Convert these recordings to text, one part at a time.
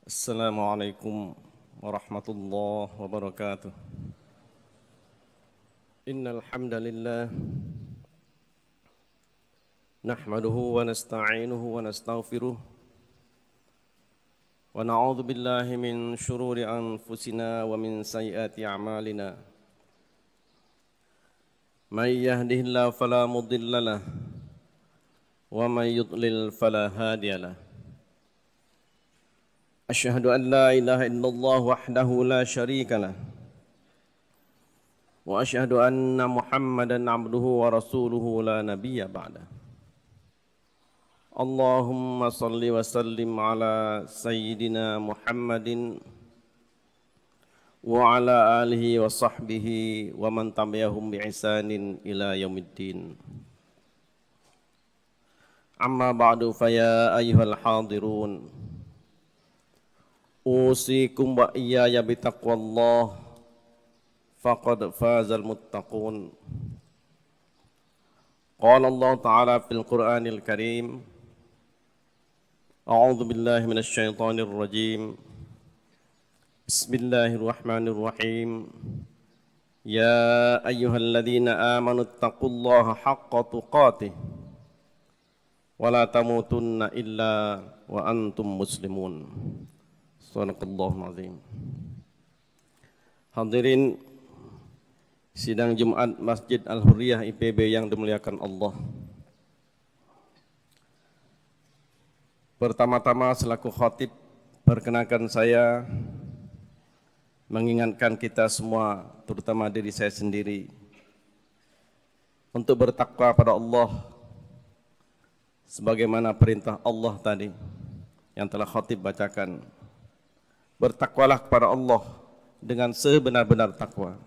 Assalamualaikum warahmatullahi wabarakatuh. Innal hamdalillah nahmaduhu wa nasta'inuhu wa nastaghfiruh wa na'udzu billahi min shururi anfusina wa min sayyiati a'malina. May yahdihillahu fala mudilla lahu wa may yudlil fala hadiya lahu. Asyhadu an la ilaha illallah wahdahu la syarika lah wa asyhadu anna Muhammadan abduhu wa rasuluhu la nabiyya ba'da. Allahumma salli wa sallim ala sayyidina Muhammadin wa ala alihi wa sahbihi wa man tabi'ahum bi ihsanin ila yaumiddin. Amma ba'du fa ya ayyuhal hadirun, usikum wa iyaya bitaqwallah faqad fazal muttaqun. Qala Allah Ta'ala fil Qur'anil Karim, a'udzu billahi minasy syaithanir rajim. Bismillahirrahmanirrahim. Ya ayyuhalladzina amanu taqullaha haqqa tuqatih wa la tamutunna illa wa antum muslimun. Subhanallahul azim. Hadirin sidang Jumat Masjid Al-Hurriyah IPB yang dimuliakan Allah. Pertama-tama selaku khatib, perkenankan saya mengingatkan kita semua, terutama diri saya sendiri, untuk bertakwa pada Allah sebagaimana perintah Allah tadi yang telah khatib bacakan. Bertakwalah kepada Allah dengan sebenar-benar takwa,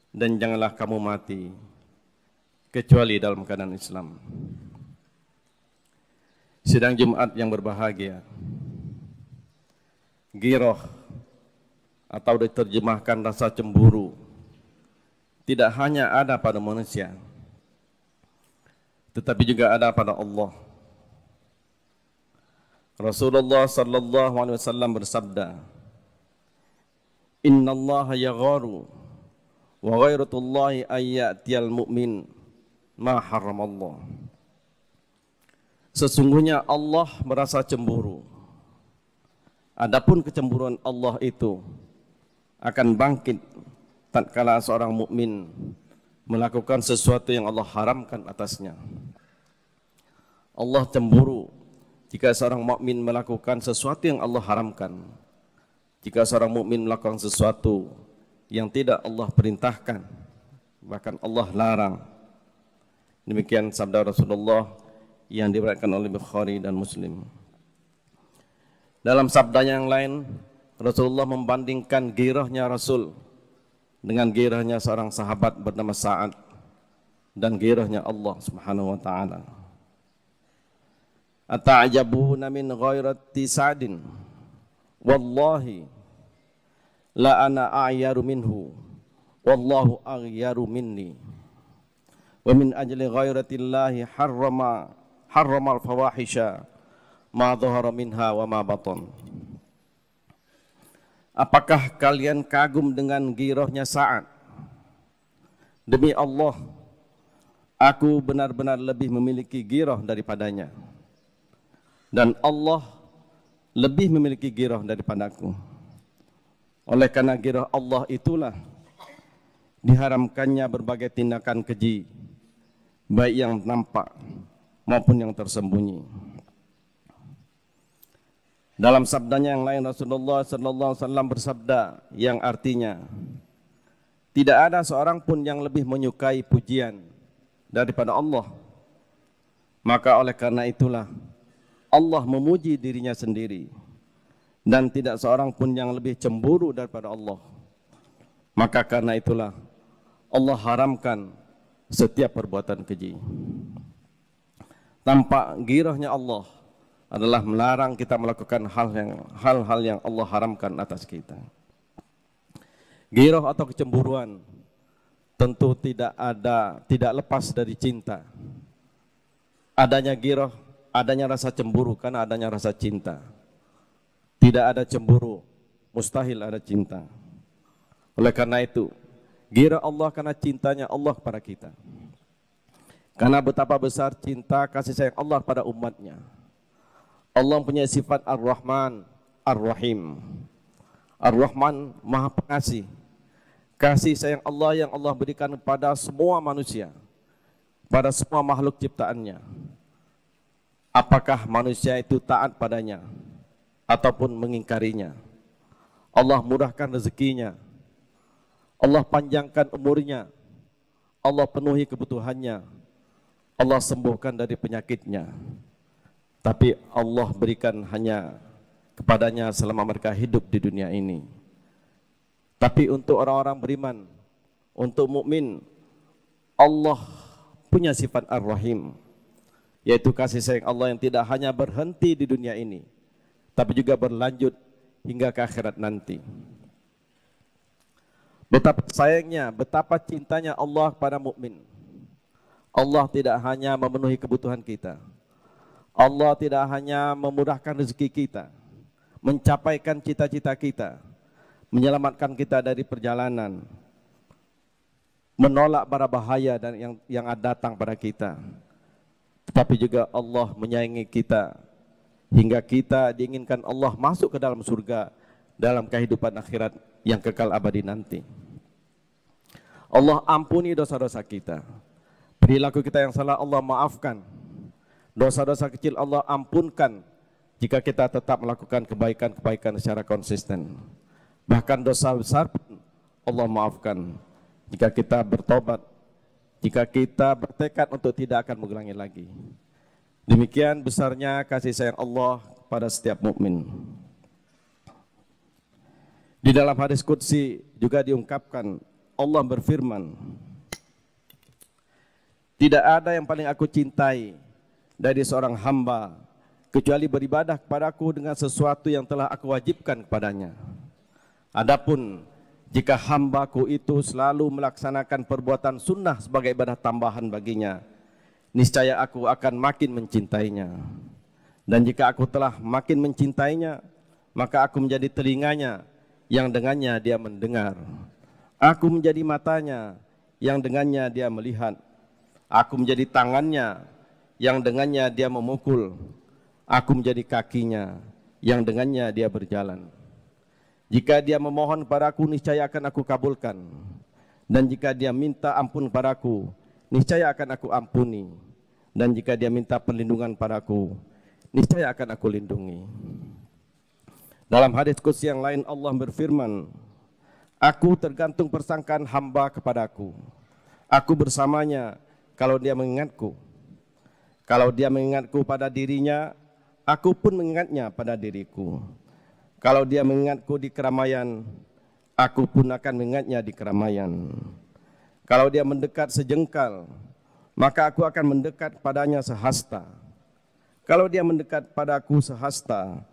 dan janganlah kamu mati kecuali dalam keadaan Islam. Sidang Jumat yang berbahagia, ghirah atau diterjemahkan rasa cemburu tidak hanya ada pada manusia, tetapi juga ada pada Allah. Rasulullah sallallahu alaihi wasallam bersabda, "Innallaha yagharu wa ghairatullahi ayyatiyal mu'min ma haramallah." Sesungguhnya Allah merasa cemburu. Adapun kecemburuan Allah itu akan bangkit tatkala seorang mukmin melakukan sesuatu yang Allah haramkan atasnya. Allah cemburu jika seorang mukmin melakukan sesuatu yang Allah haramkan, jika seorang mukmin melakukan sesuatu yang tidak Allah perintahkan, bahkan Allah larang. Demikian sabda Rasulullah yang diriwayatkan oleh Bukhari dan Muslim. Dalam sabdanya yang lain, Rasulullah membandingkan ghirahnya Rasul dengan ghirahnya seorang sahabat bernama Sa'ad dan ghirahnya Allah Subhanahu wa taala. Ata'jabuna min ghairati Sa'din wallahi la ana a'yaru minhu wallahu aghyaru minni wa min ajli ghairatillahi harrama al-fawahisha ma dhahara minha wa ma batan. Apakah kalian kagum dengan ghirahnya Sa'ad? Demi Allah, aku benar-benar lebih memiliki ghirah daripadanya, dan Allah lebih memiliki ghirah daripadaku. Oleh karena ghirah Allah itulah diharamkannya berbagai tindakan keji, baik yang nampak maupun yang tersembunyi. Dalam sabdanya yang lain, Rasulullah sallallahu alaihi wasallam bersabda yang artinya, tidak ada seorang pun yang lebih menyukai pujian daripada Allah. Maka oleh karena itulah Allah memuji dirinya sendiri, dan tidak seorang pun yang lebih cemburu daripada Allah. Maka karena itulah Allah haramkan setiap perbuatan keji. Tampak ghirahnya Allah adalah melarang kita melakukan hal-hal yang Allah haramkan atas kita. Ghirah atau kecemburuan tentu tidak lepas dari cinta. Adanya ghirah, adanya rasa cemburu karena adanya rasa cinta. tidak ada cemburu, mustahil ada cinta. Oleh karena itu, gira Allah karena cintanya Allah kepada kita. Karena betapa besar cinta kasih sayang Allah pada umatnya. Allah punya sifat Ar-Rahman, Ar-Rahim. Ar-Rahman Maha Pengasih. Kasih sayang Allah yang Allah berikan pada semua manusia, pada semua makhluk ciptaannya. Apakah manusia itu taat padanya ataupun mengingkarinya? Allah murahkan rezekinya, Allah panjangkan umurnya, Allah penuhi kebutuhannya, Allah sembuhkan dari penyakitnya. Tapi Allah berikan hanya kepadanya selama mereka hidup di dunia ini. Tapi untuk orang-orang beriman, untuk mukmin, Allah punya sifat Ar-Rahim, yaitu kasih sayang Allah yang tidak hanya berhenti di dunia ini, tapi juga berlanjut hingga ke akhirat nanti. Betapa sayangnya, betapa cintanya Allah kepada mukmin. Allah tidak hanya memenuhi kebutuhan kita, Allah tidak hanya memudahkan rezeki kita, mencapaikan cita-cita kita, menyelamatkan kita dari perjalanan, menolak bara bahaya dan yang datang pada kita, tetapi juga Allah menyayangi kita hingga kita diinginkan Allah masuk ke dalam surga, dalam kehidupan akhirat yang kekal abadi nanti. Allah ampuni dosa-dosa kita, perilaku kita yang salah Allah maafkan, dosa-dosa kecil Allah ampunkan jika kita tetap melakukan kebaikan-kebaikan secara konsisten. Bahkan dosa besar pun Allah maafkan jika kita bertobat, jika kita bertekad untuk tidak akan mengulangi lagi. Demikian besarnya kasih sayang Allah pada setiap mukmin. Di dalam hadis qudsi juga diungkapkan, Allah berfirman, tidak ada yang paling aku cintai dari seorang hamba kecuali beribadah kepadaku dengan sesuatu yang telah aku wajibkan kepadanya. Adapun jika hambaku itu selalu melaksanakan perbuatan sunnah sebagai ibadah tambahan baginya, niscaya aku akan makin mencintainya. Dan jika aku telah makin mencintainya, maka aku menjadi telinganya yang dengannya dia mendengar. Aku menjadi matanya yang dengannya dia melihat. Aku menjadi tangannya yang dengannya dia memukul. Aku menjadi kakinya yang dengannya dia berjalan. Jika dia memohon padaku, niscaya akan aku kabulkan. Dan jika dia minta ampun padaku, niscaya akan aku ampuni. Dan jika dia minta perlindungan padaku, niscaya akan aku lindungi. Dalam hadis qudsi yang lain Allah berfirman, aku tergantung persangkaan hamba kepadaku. Aku bersamanya kalau dia mengingatku. Kalau dia mengingatku pada dirinya, aku pun mengingatnya pada diriku. Kalau dia mengingatku di keramaian, aku pun akan mengingatnya di keramaian. Kalau dia mendekat sejengkal, maka aku akan mendekat padanya sehasta. Kalau dia mendekat padaku sehasta,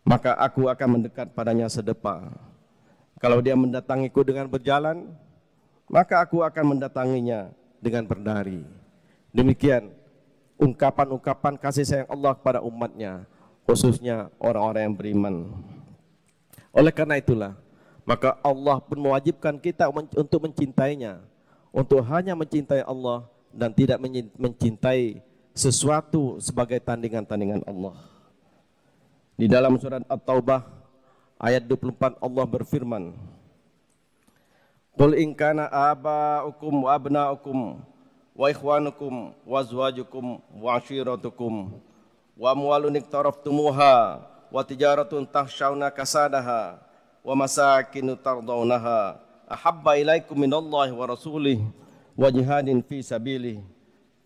maka aku akan mendekat padanya sedepa. Kalau dia mendatangiku dengan berjalan, maka aku akan mendatanginya dengan berdari. Demikian ungkapan-ungkapan kasih sayang Allah kepada umatnya, khususnya orang-orang yang beriman. Oleh karena itulah, maka Allah pun mewajibkan kita untuk mencintainya, untuk hanya mencintai Allah dan tidak mencintai sesuatu sebagai tandingan-tandingan Allah. Di dalam surat At-Taubah ayat 24 Allah berfirman, qul in kana aba'ukum wa abna'ukum wa ikhwanukum wa azwajukum wa ashiratukum wa amwalun iktaraftumuha wa tijaratun tahshawna kasadaha wa masakinu tardawnaha ahabba ilaikum minallahi wa rasulih wa jihadin fi sabilih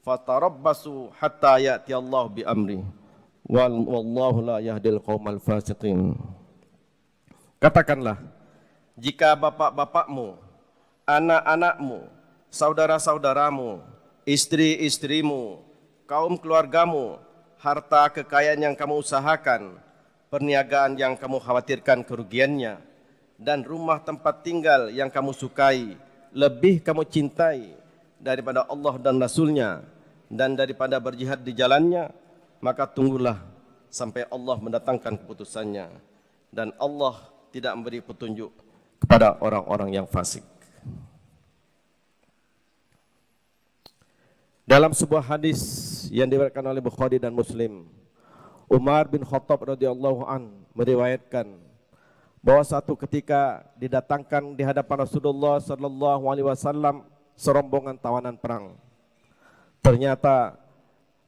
fatarabbasu hatta ya'ti Allah bi amri wallahu la yahdil qaumal fasiqin. Katakanlah, jika bapak-bapakmu, anak-anakmu, saudara-saudaramu, istri-istrimu, kaum keluargamu, harta kekayaan yang kamu usahakan, perniagaan yang kamu khawatirkan kerugiannya, dan rumah tempat tinggal yang kamu sukai, lebih kamu cintai daripada Allah dan Rasulnya, dan daripada berjihad di jalannya, maka tunggulah sampai Allah mendatangkan keputusannya. dan Allah tidak memberi petunjuk kepada orang-orang yang fasik. Dalam sebuah hadis yang diriwayatkan oleh Bukhari dan Muslim, Umar bin Khattab radhiyallahu an meriwayatkan bahwa satu ketika didatangkan di hadapan Rasulullah sallallahu alaihi wasallam serombongan tawanan perang. Ternyata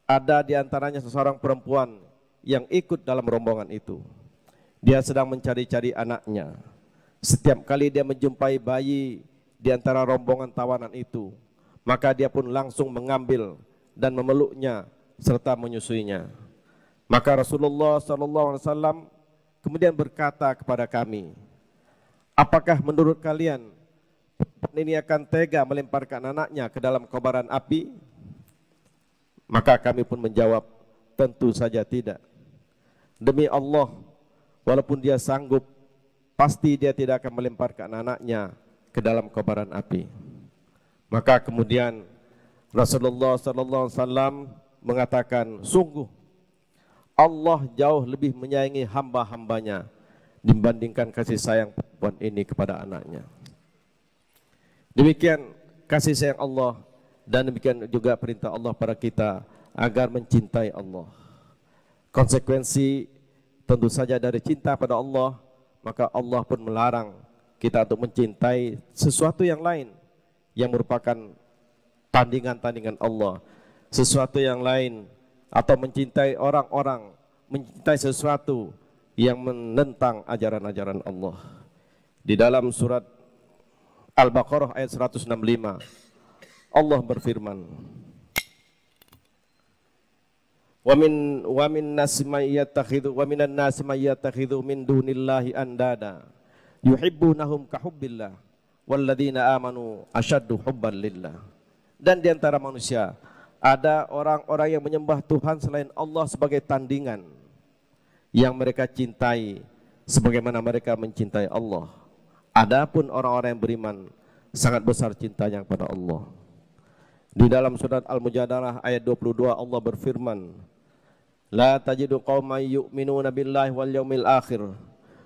ada di antaranya seseorang perempuan yang ikut dalam rombongan itu. Dia sedang mencari-cari anaknya. Setiap kali dia menjumpai bayi di antara rombongan tawanan itu, maka dia pun langsung mengambil dan memeluknya serta menyusuinya. Maka Rasulullah SAW kemudian berkata kepada kami, apakah menurut kalian ini akan tega melemparkan anaknya ke dalam kobaran api? Maka kami pun menjawab, tentu saja tidak. Demi Allah, walaupun dia sanggup, pasti dia tidak akan melemparkan anaknya ke dalam kobaran api. Maka kemudian Rasulullah SAW mengatakan, sungguh Allah jauh lebih menyayangi hamba-hambanya dibandingkan kasih sayang perempuan ini kepada anaknya. Demikian kasih sayang Allah dan demikian juga perintah Allah pada kita agar mencintai Allah. Konsekuensi tentu saja dari cinta pada Allah, maka Allah pun melarang kita untuk mencintai sesuatu yang lain yang merupakan tandingan-tandingan Allah, sesuatu yang lain, atau mencintai orang-orang, mencintai sesuatu yang menentang ajaran-ajaran Allah. Di dalam surat Al-Baqarah ayat 165, Allah berfirman, wa minan nasi may yattakhidhu min dunillahi andada yuhibbunahum kahubbillah walladzina amanu asyaddu hubban lillah. Dan di antara manusia ada orang-orang yang menyembah Tuhan selain Allah sebagai tandingan yang mereka cintai sebagaimana mereka mencintai Allah. Adapun orang-orang yang beriman sangat besar cintanya kepada Allah. Di dalam surat Al-Mujadalah ayat 22 Allah berfirman, la tajidu qauman yu'minuna billahi wal yaumil akhir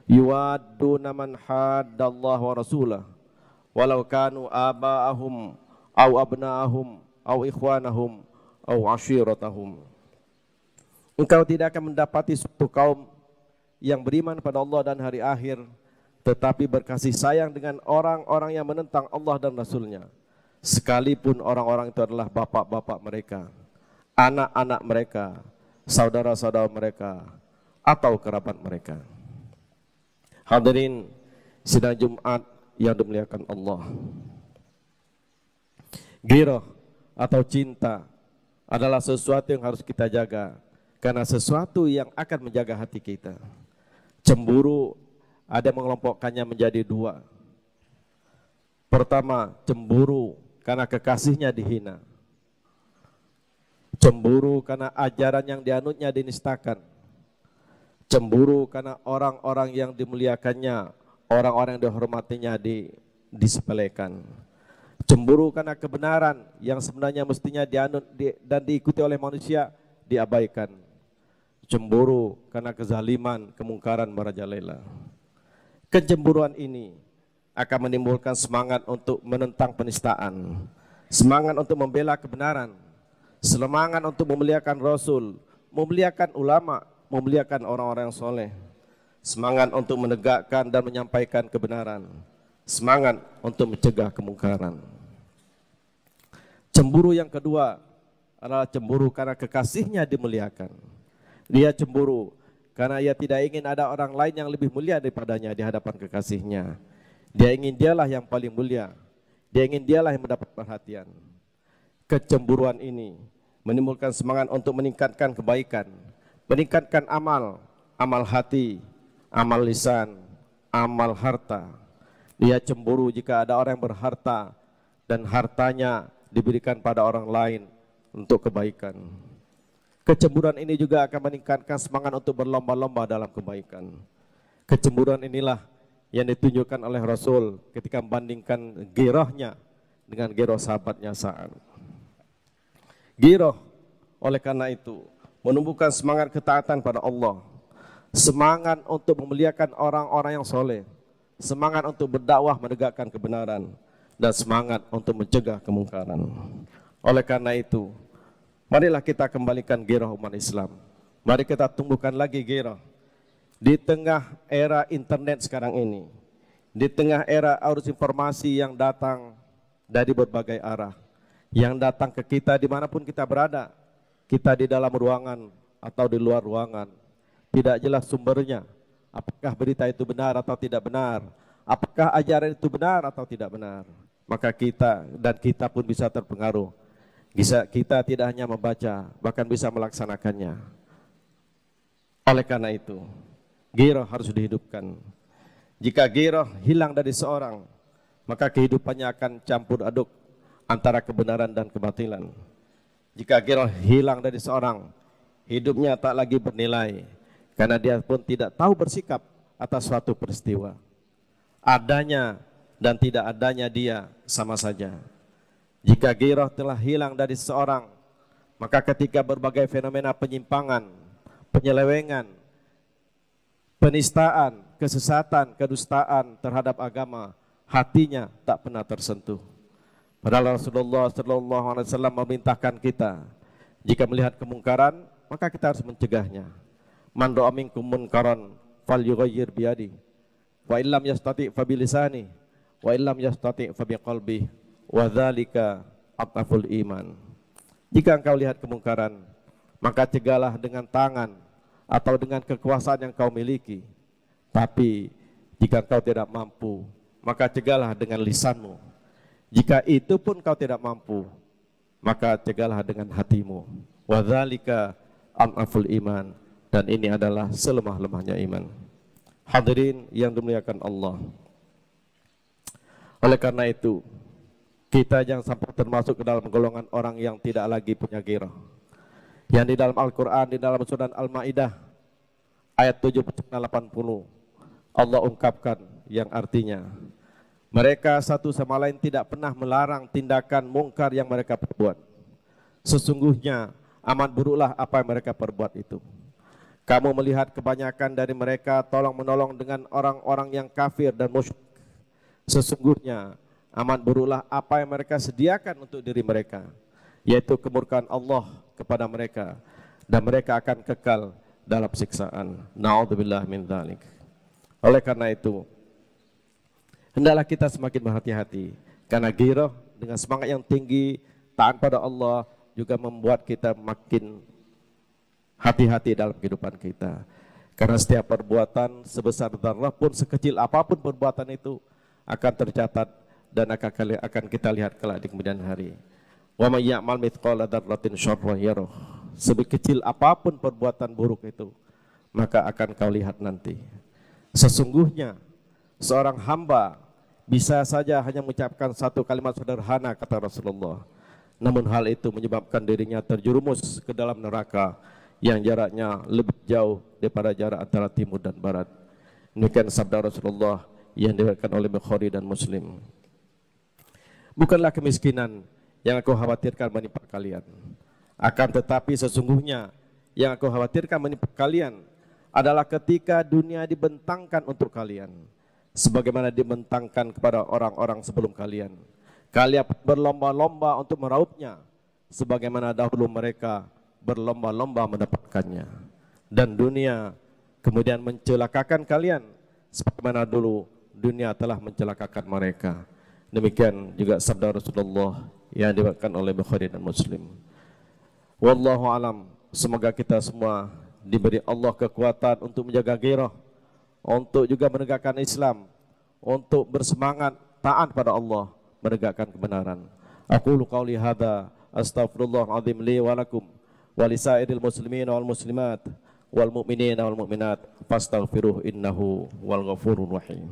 yuwadduna man haddallaha wa rasulah walau kanu aba'ahum aw abna'ahum aw ikhwanahum aw ashiratahum. Engkau tidak akan mendapati suatu kaum yang beriman pada Allah dan hari akhir tetapi berkasih sayang dengan orang-orang yang menentang Allah dan Rasulnya, sekalipun orang-orang itu adalah bapak-bapak mereka, anak-anak mereka, saudara-saudara mereka, atau kerabat mereka. Hadirin sidang Jumat yang dimuliakan Allah, ghirah atau cinta adalah sesuatu yang harus kita jaga, karena sesuatu yang akan menjaga hati kita. Cemburu ada mengelompokkannya menjadi dua. Pertama, cemburu karena kekasihnya dihina, cemburu karena ajaran yang dianutnya dinistakan, cemburu karena orang-orang yang dimuliakannya, orang-orang yang dihormatinya disepelekan, cemburu karena kebenaran yang sebenarnya mestinya dianut dan diikuti oleh manusia diabaikan, cemburu karena kezaliman, kemungkaran merajalela. Kecemburuan ini akan menimbulkan semangat untuk menentang penistaan, semangat untuk membela kebenaran, semangat untuk memuliakan Rasul, memuliakan ulama, memuliakan orang-orang yang soleh, semangat untuk menegakkan dan menyampaikan kebenaran, semangat untuk mencegah kemungkaran. Cemburu yang kedua adalah cemburu karena kekasihnya dimuliakan. Dia cemburu karena ia tidak ingin ada orang lain yang lebih mulia daripadanya di hadapan kekasihnya. Dia ingin dialah yang paling mulia, dia ingin dialah yang mendapat perhatian. Kecemburuan ini menimbulkan semangat untuk meningkatkan kebaikan, meningkatkan amal, amal hati, amal lisan, amal harta. Dia cemburu jika ada orang yang berharta dan hartanya diberikan pada orang lain untuk kebaikan. Kecemburuan ini juga akan meningkatkan semangat untuk berlomba-lomba dalam kebaikan. Kecemburuan inilah yang ditunjukkan oleh Rasul ketika membandingkan ghirahnya dengan ghirah sahabatnya Sa'ad. Ghirah oleh karena itu menumbuhkan semangat ketaatan pada Allah, semangat untuk memuliakan orang-orang yang soleh, semangat untuk berdakwah menegakkan kebenaran, dan semangat untuk mencegah kemungkaran. Oleh karena itu, marilah kita kembalikan gairah umat Islam. Mari kita tumbuhkan lagi gairah. Di tengah era internet sekarang ini, di tengah era arus informasi yang datang dari berbagai arah, yang datang ke kita dimanapun kita berada, kita di dalam ruangan atau di luar ruangan, tidak jelas sumbernya, apakah berita itu benar atau tidak benar, apakah ajaran itu benar atau tidak benar, maka kita pun bisa terpengaruh. Kita tidak hanya membaca, bahkan bisa melaksanakannya. Oleh karena itu, gairah harus dihidupkan. Jika gairah hilang dari seorang, maka kehidupannya akan campur aduk antara kebenaran dan kebatilan. Jika gairah hilang dari seorang, hidupnya tak lagi bernilai, karena dia pun tidak tahu bersikap atas suatu peristiwa. Adanya dan tidak adanya dia sama saja. Jika gairah telah hilang dari seseorang, maka ketika berbagai fenomena penyimpangan, penyelewengan, penistaan, kesesatan, kedustaan terhadap agama, hatinya tak pernah tersentuh. Padahal Rasulullah SAW memerintahkan kita, jika melihat kemungkaran, maka kita harus mencegahnya. Man ra'a minkum munkaran falyughayyir biyadihi, wa illam yastati' fa bilisanihi, wa illam yastati' fa biqalbihi, wa dzalika ataful iman. Jika engkau lihat kemungkaran, maka cegahlah dengan tangan atau dengan kekuasaan yang kau miliki. Tapi jika engkau tidak mampu, maka cegahlah dengan lisanmu. Jika itu pun kau tidak mampu, maka cegahlah dengan hatimu. Wa dzalika ataful iman. Dan ini adalah selemah-lemahnya iman. Hadirin yang dimuliakan Allah, oleh karena itu, kita jangan sampai termasuk ke dalam golongan orang yang tidak lagi punya gairah. Yang di dalam Al-Quran, di dalam surat Al-Ma'idah ayat 70-80, Allah ungkapkan yang artinya, mereka satu sama lain tidak pernah melarang tindakan mungkar yang mereka perbuat. Sesungguhnya amat buruklah apa yang mereka perbuat itu. Kamu melihat kebanyakan dari mereka tolong-menolong dengan orang-orang yang kafir dan musyrik. Sesungguhnya amat buruklah apa yang mereka sediakan untuk diri mereka, yaitu kemurkaan Allah kepada mereka, dan mereka akan kekal dalam siksaan. Na'udzubillah min dzalik. Oleh karena itu, hendaklah kita semakin berhati-hati, karena gairah dengan semangat yang tinggi taat pada Allah juga membuat kita makin hati-hati dalam kehidupan kita. Karena setiap perbuatan sebesar dzarrah pun, sekecil apapun perbuatan itu, akan tercatat dan akan kita lihat kelak di kemudian hari. Wa may ya'mal mithqala dzarratin syarran yarah. Sekecil apapun perbuatan buruk itu, maka akan kau lihat nanti. Sesungguhnya seorang hamba bisa saja hanya mengucapkan satu kalimat sederhana, kata Rasulullah, namun hal itu menyebabkan dirinya terjerumus ke dalam neraka yang jaraknya lebih jauh daripada jarak antara timur dan barat. Demikian sabda Rasulullah yang diriwayatkan oleh Bukhari dan Muslim. Bukanlah kemiskinan yang aku khawatirkan menimpa kalian, akan tetapi sesungguhnya yang aku khawatirkan menimpa kalian adalah ketika dunia dibentangkan untuk kalian, sebagaimana dibentangkan kepada orang-orang sebelum kalian. Kalian berlomba-lomba untuk meraupnya, sebagaimana dahulu mereka berlomba-lomba mendapatkannya. Dan dunia kemudian mencelakakan kalian, sebagaimana dulu dunia telah mencelakakan mereka. Demikian juga sabda Rasulullah yang diriwayatkan oleh Bukhari dan Muslim. Wallahu alam. Semoga kita semua diberi Allah kekuatan untuk menjaga gairah, untuk juga menegakkan Islam, untuk bersemangat taat pada Allah, menegakkan kebenaran. Aqulu qauli hadza astaghfirullahal azim li wa lakum wa lisairil muslimin wal muslimat wal mu'minina wal mu'minat fastaghfiruhu innahu wal ghafurur rahim.